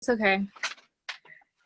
It's okay.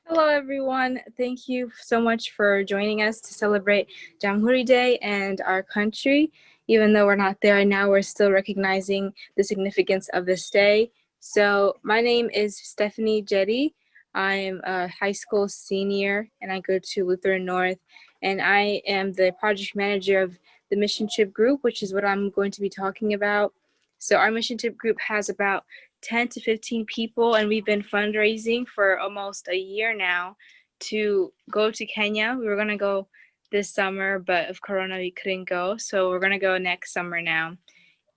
Hello, everyone. Thank you so much for joining us to celebrate Jamhuri Day and our country. Even though we're not there right now, we're still recognizing the significance of this day. So, my name is Stephanie Jetty. I'm a high school senior and I go to Lutheran North. And I am the project manager of the mission trip group, which is what I'm going to be talking about. So, our mission trip group has about 10 to 15 people, and we've been fundraising for almost a year now to go to Kenya. We were going to go this summer, but of Corona, we couldn't go. So we're going to go next summer now.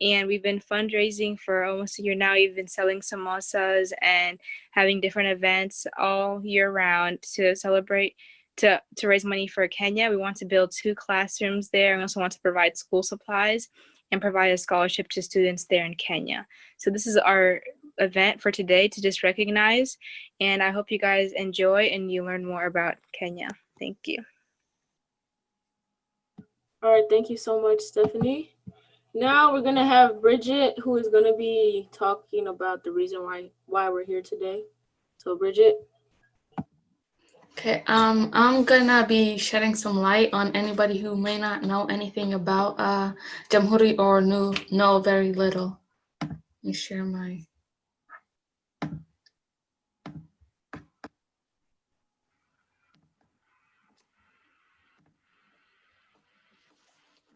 And we've been fundraising for almost a year now. We've been selling samosas and having different events all year round to celebrate, to raise money for Kenya. We want to build 2 classrooms there. We also want to provide school supplies and provide a scholarship to students there in Kenya. So this is our event for today to just recognize, and I hope you guys enjoy and you learn more about Kenya. Thank you. All right, thank you so much, Stephanie. Now we're gonna have Bridget, who is gonna be talking about the reason why we're here today. So Bridget. Okay, I'm gonna be shedding some light on anybody who may not know anything about Jamhuri or know very little. Let me share my.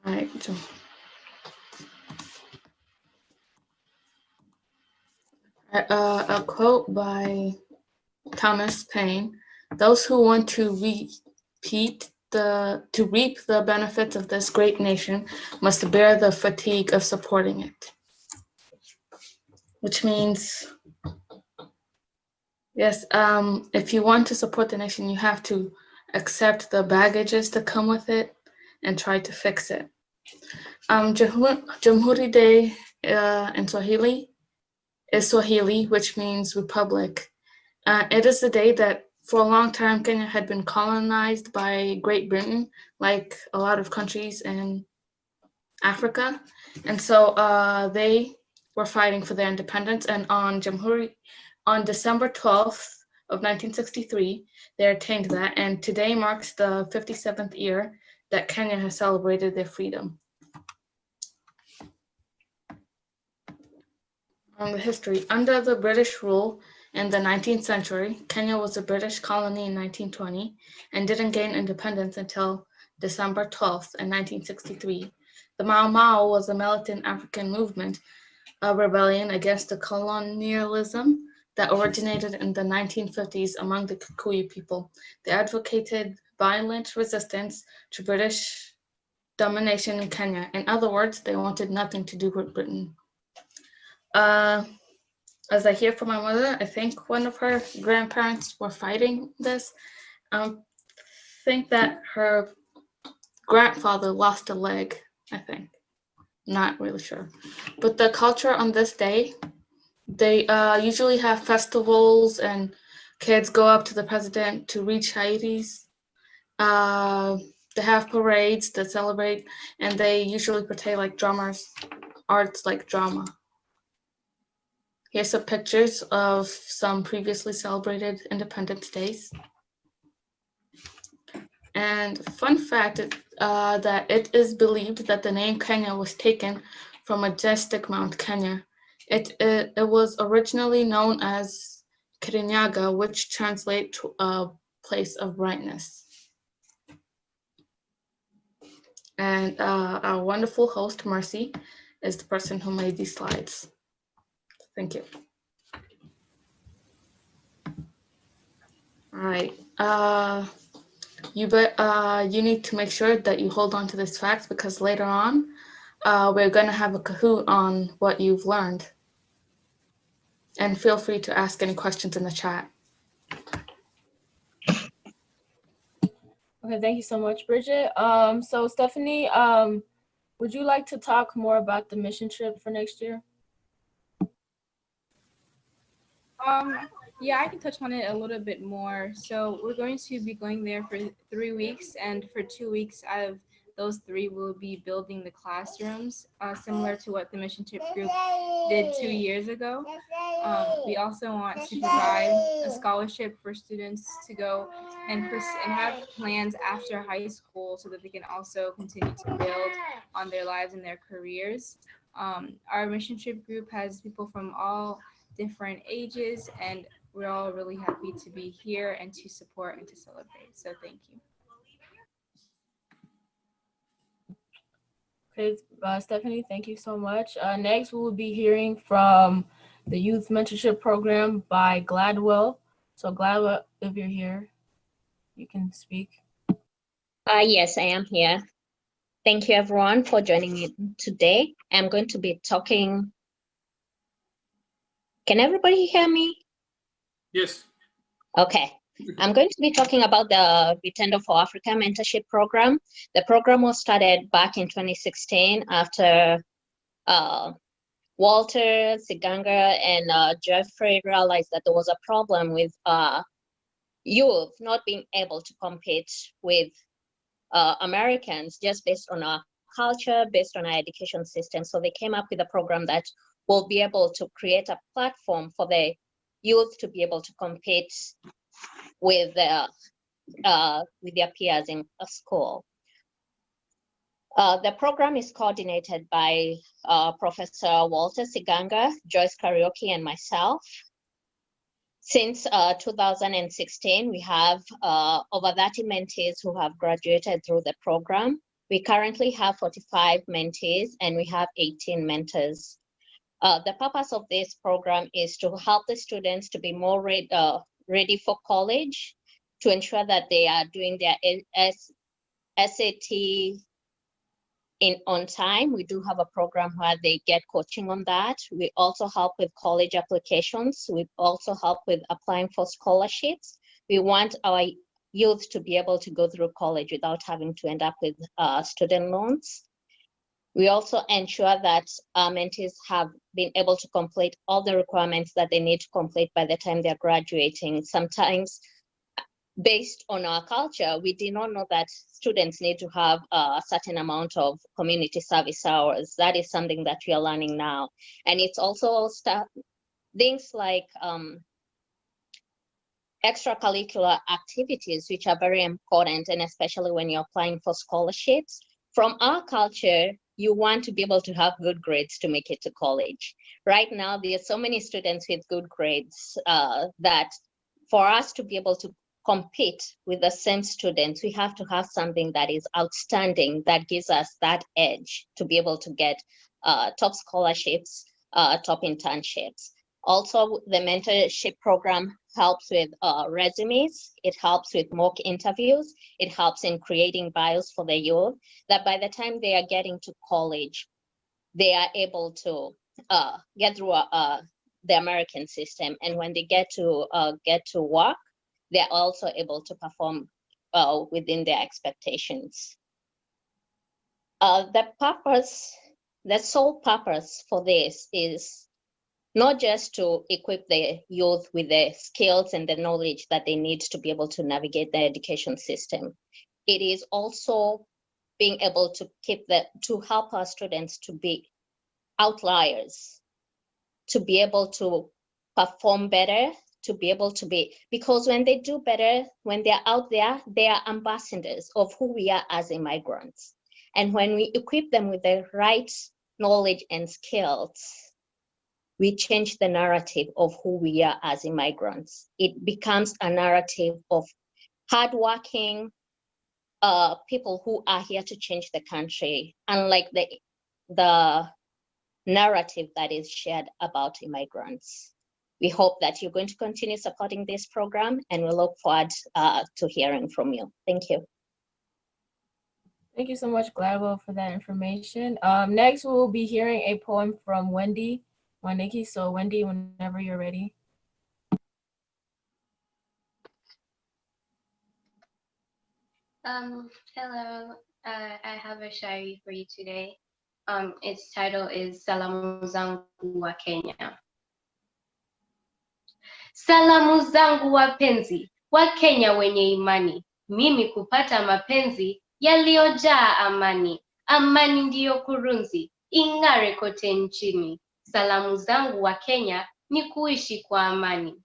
All right, so. A quote by Thomas Paine: "Those who want to reap the benefits of this great nation must bear the fatigue of supporting it." Which means, yes, if you want to support the nation, you have to accept the baggages that come with it and try to fix it. Jamhuri Day in Swahili is Swahili, which means republic. It is the day that for a long time Kenya had been colonized by Great Britain, like a lot of countries in Africa. And so they were fighting for their independence. And on December 12th of 1963, they attained that. And today marks the 57th year that Kenya has celebrated their freedom. The history. Under the British rule in the 19th century, Kenya was a British colony in 1920 and didn't gain independence until December 12th in 1963. The Mau Mau was a militant African movement, a rebellion against the colonialism that originated in the 1950s among the Kikuyu people. They advocated violent resistance to British domination in Kenya. In other words, they wanted nothing to do with Britain. As I hear from my mother, I think one of her grandparents were fighting this. I think that her grandfather lost a leg, I think. Not really sure. But the culture on this day, they usually have festivals and kids go up to the president to read shairis. They have parades that celebrate, and they usually portray like drummers, arts like drama. Here's some pictures of some previously celebrated Independence Days. And fun fact that it is believed that the name Kenya was taken from majestic Mount Kenya. It was originally known as Kirinyaga, which translates to a place of brightness. And our wonderful host, Mercy, is the person who made these slides. Thank you. All right. You need to make sure that you hold on to these facts because later on, we're going to have a Kahoot on what you've learned. And feel free to ask any questions in the chat. Okay, thank you so much, Bridget. So Stephanie, would you like to talk more about the mission trip for next year? Yeah, I can touch on it a little bit more. So we're going to be going there for 3 weeks, and for 2 weeks I've those three will be building the classrooms, similar to what the mission trip group did 2 years ago. We also want to provide a scholarship for students to go and have plans after high school so that they can also continue to build on their lives and their careers. Our mission trip group has people from all different ages, and we're all really happy to be here and to support and to celebrate. So thank you. Okay, Stephanie, thank you so much. Next, we will be hearing from the Youth Mentorship Program by Gladwell. So Gladwell, if you're here, you can speak. Yes, I am here. Thank you everyone for joining me today. I'm going to be talking. Can everybody hear me? Yes. Okay. I'm going to be talking about the Vitendo for Africa Mentorship Program. The program was started back in 2016 after Walter, Siganga, and Jeffrey realized that there was a problem with youth not being able to compete with Americans just based on our culture, based on our education system. So they came up with a program that will be able to create a platform for the youth to be able to compete with their peers in a school. The program is coordinated by Professor Walter Siganga, Joyce Karaoke, and myself. Since 2016, we have over 30 mentees who have graduated through the program. We currently have 45 mentees and we have 18 mentors. The purpose of this program is to help the students to be more ready for college, to ensure that they are doing their SAT on time. We do have a program where they get coaching on that. We also help with college applications. We also help with applying for scholarships. We want our youth to be able to go through college without having to end up with student loans. We also ensure that our mentees have been able to complete all the requirements that they need to complete by the time they're graduating. Sometimes, based on our culture, we did not know that students need to have a certain amount of community service hours. That is something that we are learning now. And it's also things like extracurricular activities, which are very important, and especially when you're applying for scholarships. From our culture, you want to be able to have good grades to make it to college. Right now, there are so many students with good grades that for us to be able to compete with the same students, we have to have something that is outstanding, that gives us that edge to be able to get top scholarships, top internships. Also, the mentorship program helps with resumes. It helps with mock interviews. It helps in creating bios for the youth, that by the time they are getting to college, they are able to get through the American system. And when they get to work, they're also able to perform within their expectations. The sole purpose for this is not just to equip the youth with the skills and the knowledge that they need to be able to navigate the education system. It is also being able to help our students to be outliers, to be able to perform better, to be able to be, because when they do better, when they're out there, they are ambassadors of who we are as immigrants. And when we equip them with the right knowledge and skills, we change the narrative of who we are as immigrants. It becomes a narrative of hardworking people who are here to change the country, unlike the narrative that is shared about immigrants. We hope that you're going to continue supporting this program, and we look forward to hearing from you. Thank you. Thank you so much, Gladwell, for that information. Next, we will be hearing a poem from Wendy Waniki. So Wendy, whenever you're ready. Hello, I have a shairi for you today. Its title is Salamu zangu wa Kenya. Salamu zangu wapenzi, wa Kenya wenye imani, mimi kupata mapenzi yaliyojaa amani. Amani ndiyo kurunzi, ing'are kote nchini. Salamu zangu wa Kenya ni kuishi kwa amani.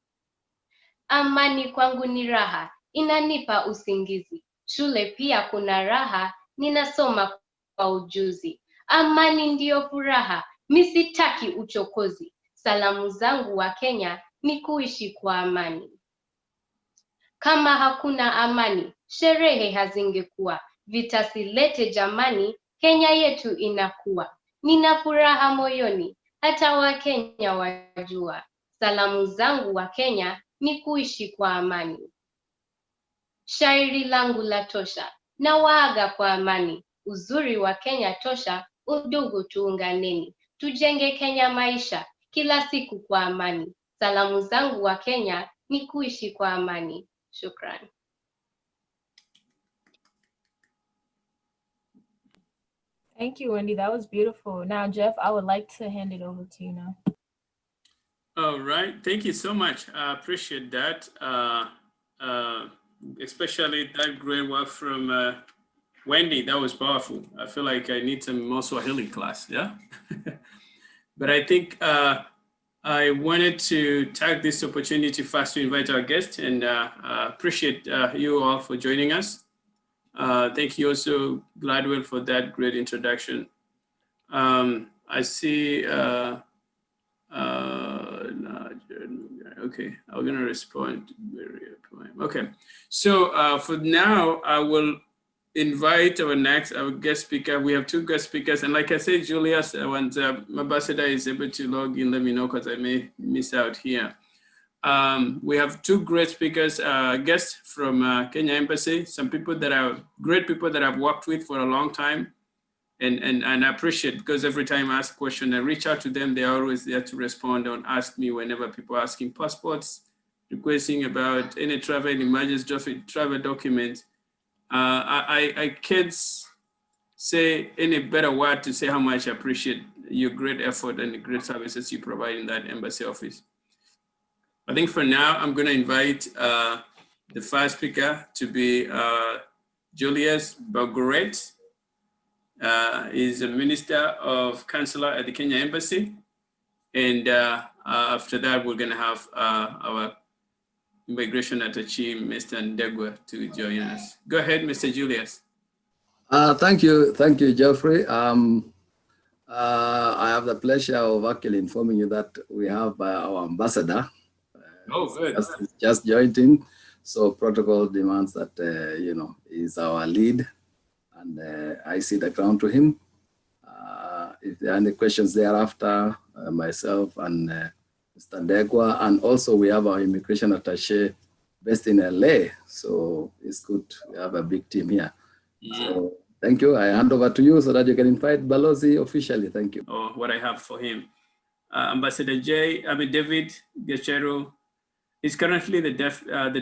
Amani kwangu ni raha, inanipa usingizi. Shule pia kuna raha, ninasoma kwa ujuzi. Amani ndiyo furaha, misitaki uchokozi. Salamu zangu wa Kenya ni kuishi kwa amani. Kama hakuna amani, sherehe hazingekuwa. Vita silete jamani, Kenya yetu inakuwa. Nina furaha moyoni, hata Wakenya wajua. Salamu zangu wa Kenya ni kuishi kwa amani. Shairi langu la tosha, na waaga kwa amani. Uzuri wa Kenya tosha, udugu tuunganeni. Tujenge Kenya maisha, kila siku kwa amani. Salamu zangu wa Kenya ni kuishi kwa amani. Shukran. Thank you, Wendy. That was beautiful. Now, Jeff, I would like to hand it over to you now. All right. Thank you so much. I appreciate that. Especially that great work from Wendy. That was powerful. I feel like I need some more Swahili class. Yeah. But I think I wanted to take this opportunity first to invite our guest and appreciate you all for joining us. Thank you also, Gladwell, for that great introduction. I see, okay, I'm gonna respond. Okay, so for now, I will invite our guest speaker. We have two guest speakers, and like I said, Julius, when the ambassador is able to log in, let me know because I may miss out here. We have two great speakers, guests from Kenya Embassy, some people that are great people that I've worked with for a long time. And I appreciate, because every time I ask a question, I reach out to them, they're always there to respond and ask me whenever people are asking passports, requesting about any travel, emergency travel documents. I can't say any better word to say how much I appreciate your great effort and the great services you provide in that embassy office. I think for now, I'm going to invite the first speaker to be Julius Bagoret. He's a Minister of Counselor at the Kenya Embassy. And after that, we're going to have our Immigration Attaché, Mr. Ndegwa, to join us. Go ahead, Mr. Julius. Thank you, Geoffrey. I have the pleasure of actually informing you that we have our ambassador. Oh, good. Just joined in. So protocol demands that, is our lead. And I cede the ground to him. If there are any questions thereafter, myself and Mr. Ndegwa, and also we have our immigration attaché based in LA. So it's good. We have a big team here. So thank you. I hand over to you so that you can invite Balozi officially. Thank you. Oh, what I have for him. Ambassador David Gachero is currently the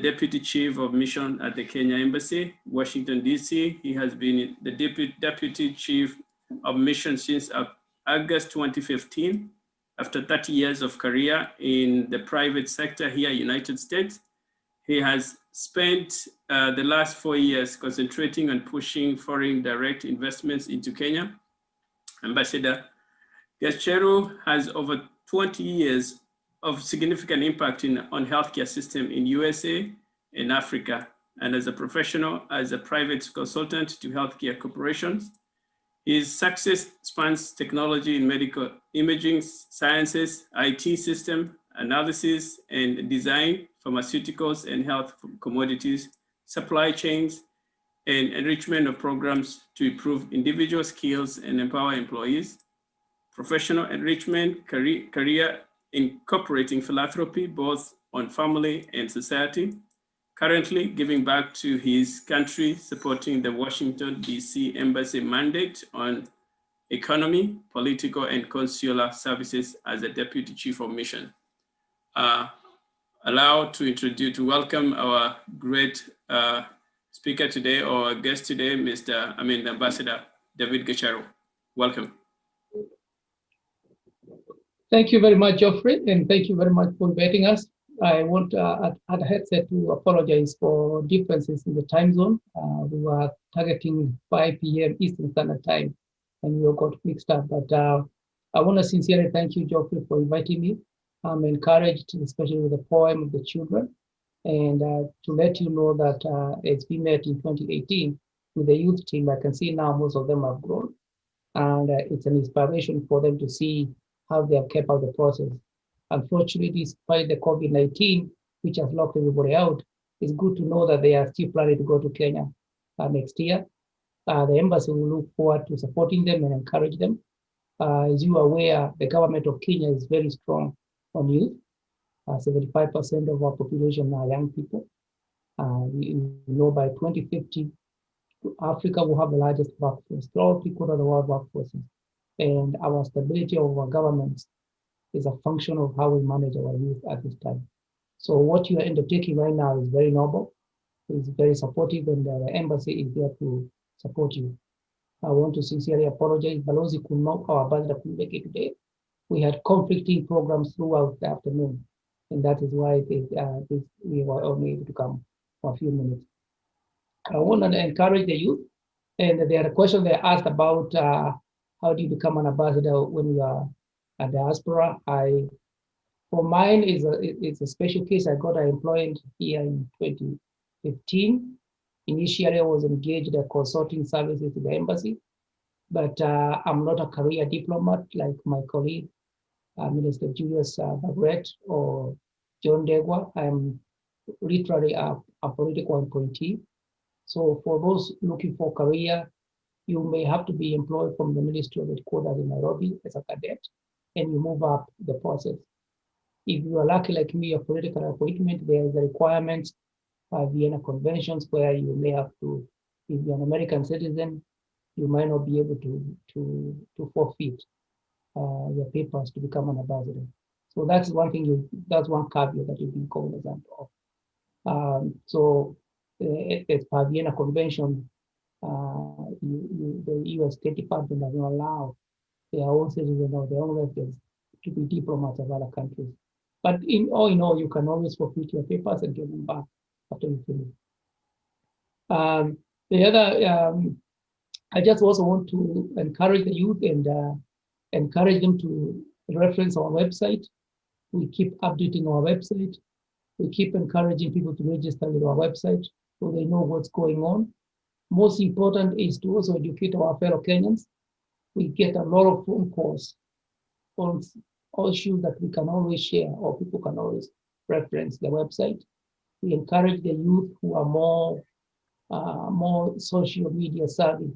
Deputy Chief of Mission at the Kenya Embassy, Washington, D.C. He has been the Deputy Chief of Mission since August 2015. After 30 years of career in the private sector here in the United States, he has spent the last 4 years concentrating on pushing foreign direct investments into Kenya. Ambassador Gachero has over 20 years of significant impact on healthcare system in USA and Africa, and as a professional, as a private consultant to healthcare corporations. His success spans technology in medical imaging, sciences, IT system analysis and design, pharmaceuticals and health commodities, supply chains, and enrichment of programs to improve individual skills and empower employees, professional enrichment, career incorporating philanthropy, both on family and society, currently giving back to his country, supporting the Washington, D.C. Embassy mandate on economy, political, and consular services as a Deputy Chief of Mission. Allowed to welcome our great speaker today, or guest today, Ambassador David Gachero. Welcome. Thank you very much, Geoffrey, and thank you very much for inviting us. I want at the headset to apologize for differences in the time zone. We were targeting 5 p.m. Eastern Standard Time, and we all got mixed up. But I want to sincerely thank you, Geoffrey, for inviting me. I'm encouraged, especially with the poem of the children, and to let you know that as we met in 2018 with the youth team, I can see now most of them have grown, and it's an inspiration for them to see how they have kept out the process. Unfortunately, despite the COVID-19, which has locked everybody out, it's good to know that they are still planning to go to Kenya next year. The embassy will look forward to supporting them and encourage them. As you are aware, the government of Kenya is very strong on youth. 75% of our population are young people. We know by 2050, Africa will have the largest workforce, all people of the world workforces. And our stability of our governments is a function of how we manage our youth at this time. So what you are undertaking right now is very noble, is very supportive, and the embassy is there to support you. I want to sincerely apologize. Balozi could not, our ambassador couldn't make it today. We had conflicting programs throughout the afternoon, and that is why we were only able to come for a few minutes. I want to encourage the youth, and there are questions they asked about how do you become an ambassador when you are a diaspora. For mine it's a special case. I got employed here in 2015. Initially, I was engaged in consulting services to the embassy, but I'm not a career diplomat like my colleague, Minister Julius Bagret or John Degwa. I'm literally a political appointee. So for those looking for career, you may have to be employed from the Ministry of Headquarters in Nairobi as a cadet, and you move up the process. If you are lucky like me, a political appointment, there is a requirement by Vienna Conventions where you may have to, if you're an American citizen, you might not be able to forfeit your papers to become an ambassador. So that's one thing, that's one caveat that you've been cognizant of. So as per Vienna Convention, the US State Department does not allow their own citizens or their own residents to be diplomats of other countries. But in all, you can always forfeit your papers and get them back after you finish. The other, I just also want to encourage the youth and encourage them to reference our website. We keep updating our website. We keep encouraging people to register with our website so they know what's going on. Most important is to also educate our fellow Kenyans. We get a lot of phone calls on issues that we can always share or people can always reference the website. We encourage the youth who are more social media savvy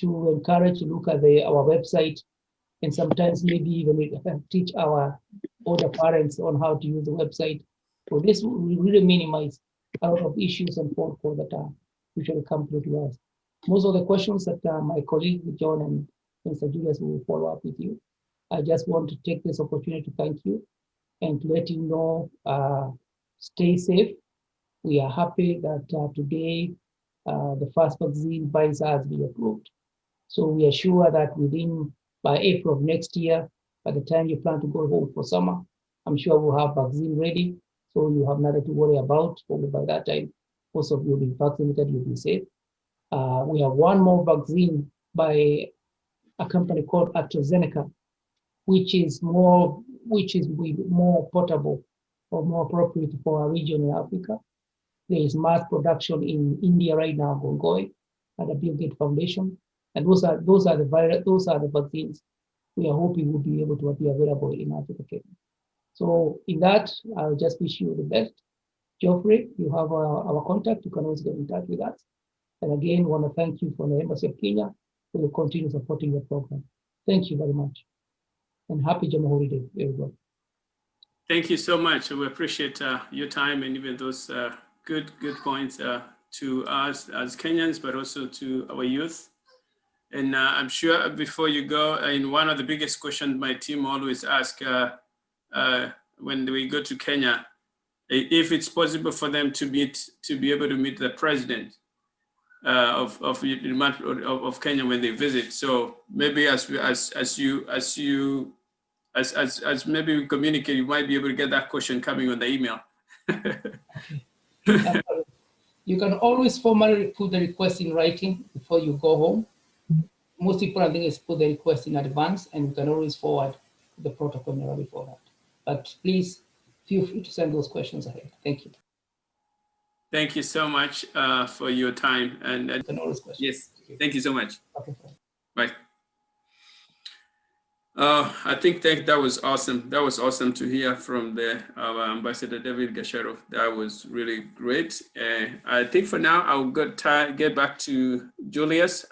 to encourage to look at our website, and sometimes maybe even teach our older parents on how to use the website. So this will really minimize a lot of issues and phone calls that usually come through to us. Most of the questions that my colleague John and Mr. Julius will follow up with you. I just want to take this opportunity to thank you and to let you know, stay safe. We are happy that today the first vaccine Pfizer has been approved. So we are sure that by April of next year, by the time you plan to go home for summer, I'm sure we'll have vaccine ready. So you have nothing to worry about. Probably by that time, most of you will be vaccinated, you'll be safe. We have one more vaccine by a company called AstraZeneca, which is more portable or more appropriate for our region in Africa. There is mass production in India right now ongoing at the Bill Gates Foundation, and those are the vaccines we are hoping will be able to be available in Africa. So in that, I'll just wish you the best. Geoffrey, you have our contact. You can always get in touch with us. And again, I want to thank you from the Embassy of Kenya for the continue supporting your program. Thank you very much. And happy Jamhuri Day, everyone. Thank you so much. We appreciate your time and even those good points to us as Kenyans, but also to our youth. And I'm sure before you go, in one of the biggest questions my team always ask when we go to Kenya, if it's possible for them to be able to meet the president of Kenya when they visit. So maybe as maybe we communicate, you might be able to get that question coming on the email. You can always formally put the request in writing before you go home. Most important thing is put the request in advance, and you can always forward the protocol before that. But please feel free to send those questions ahead. Thank you. Thank you so much for your time. And You can always question. yes, thank you so much. Okay. Bye. I think that was awesome. That was awesome to hear from our Ambassador David Gachero. That was really great. I think for now, I'll get back to Julius.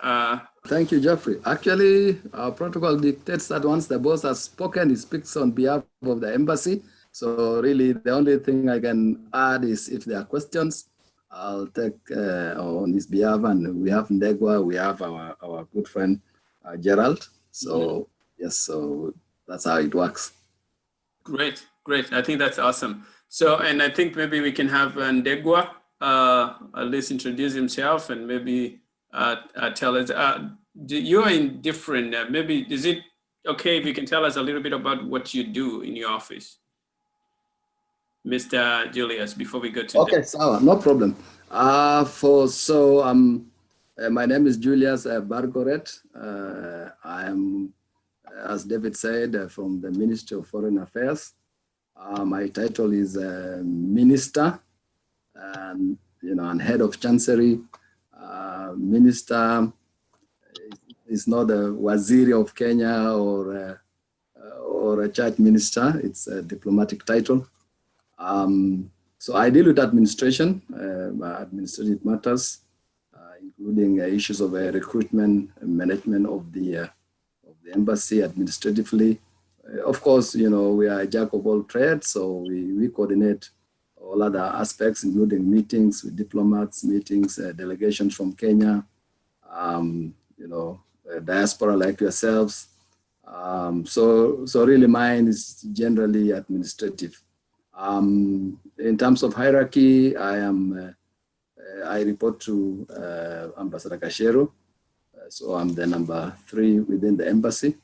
Thank you, Jeffrey. Actually, our protocol dictates that once the boss has spoken, he speaks on behalf of the embassy. So really, the only thing I can add is if there are questions, I'll take on his behalf. And we have Ndegwa, we have our good friend, Gerald. So yes, so that's how it works. Great, great. I think that's awesome. So, and I think maybe we can have Ndegwa at least introduce himself and maybe tell us, you're in different, maybe, is it okay if you can tell us a little bit about what you do in your office? Mr. Julius, before we go to okay, so no problem. My name is Julius Bargoret. I am, as David said, from the Ministry of Foreign Affairs. My title is Minister, and and Head of Chancery. Minister is not a Waziri of Kenya or a church minister. It's a diplomatic title. So I deal with administration, administrative matters, including issues of recruitment and management of the embassy administratively. Of course, we are a jack of all trades, so we coordinate all other aspects, including meetings with diplomats, meetings, delegations from Kenya, diaspora like yourselves. So really mine is generally administrative. In terms of hierarchy, I report to Ambassador Gachero. So I'm the number 3 within the embassy.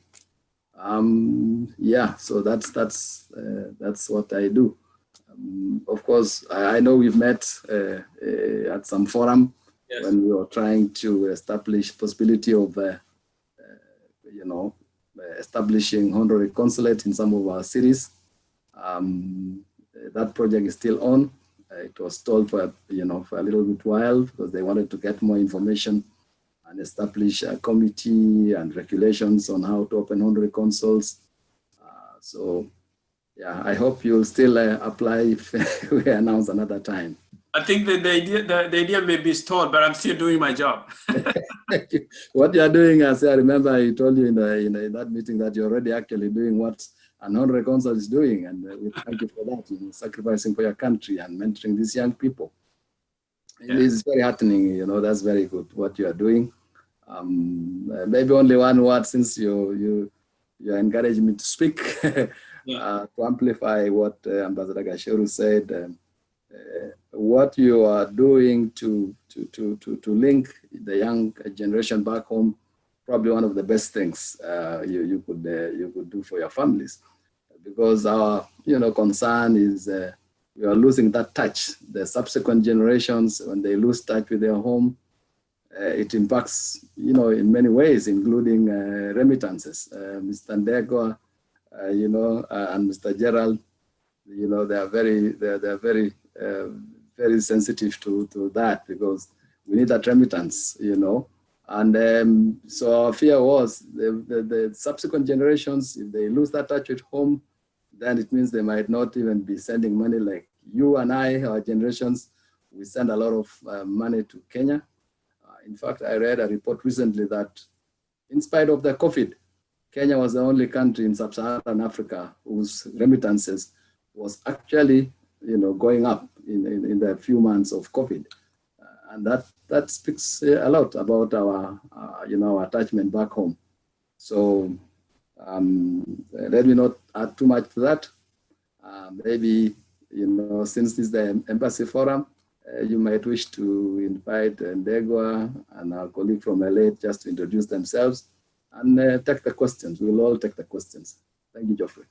So that's what I do. Of course, I know we've met at some forum when we were trying to establish possibility of establishing honorary consulate in some of our cities. That project is still on. It was stalled for a little bit while because they wanted to get more information and establish a committee and regulations on how to open honorary consuls. I hope you'll still apply if we announce another time. I think that the idea may be stalled, but I'm still doing my job. What you are doing, as I remember, I told you in that meeting that you're already actually doing what an honorary consul is doing, and we thank you for that, sacrificing for your country and mentoring these young people. Yeah. It is very heartening, that's very good what you are doing. Maybe only one word, since you encouraged me to speak, to amplify what Ambassador Gachero said. What you are doing to link the young generation back home, probably one of the best things you could do for your families, because our concern is we are losing that touch. The subsequent generations, when they lose touch with their home, it impacts in many ways, including remittances. Mr. Ndegwa, and Mr. Gerald, they are very very sensitive to that, because we need that remittance, And so our fear was the subsequent generations, if they lose that touch with home, then it means they might not even be sending money like you and I, our generations. We send a lot of money to Kenya. In fact, I read a report recently that in spite of the COVID, Kenya was the only country in sub-Saharan Africa whose remittances was actually going up in the few months of COVID. And that speaks a lot about our our attachment back home. So let me not add too much to that. Maybe, since this is the embassy forum, you might wish to invite Ndegwa and our colleague from LA just to introduce themselves and take the questions. We'll all take the questions. Thank you, Geoffrey.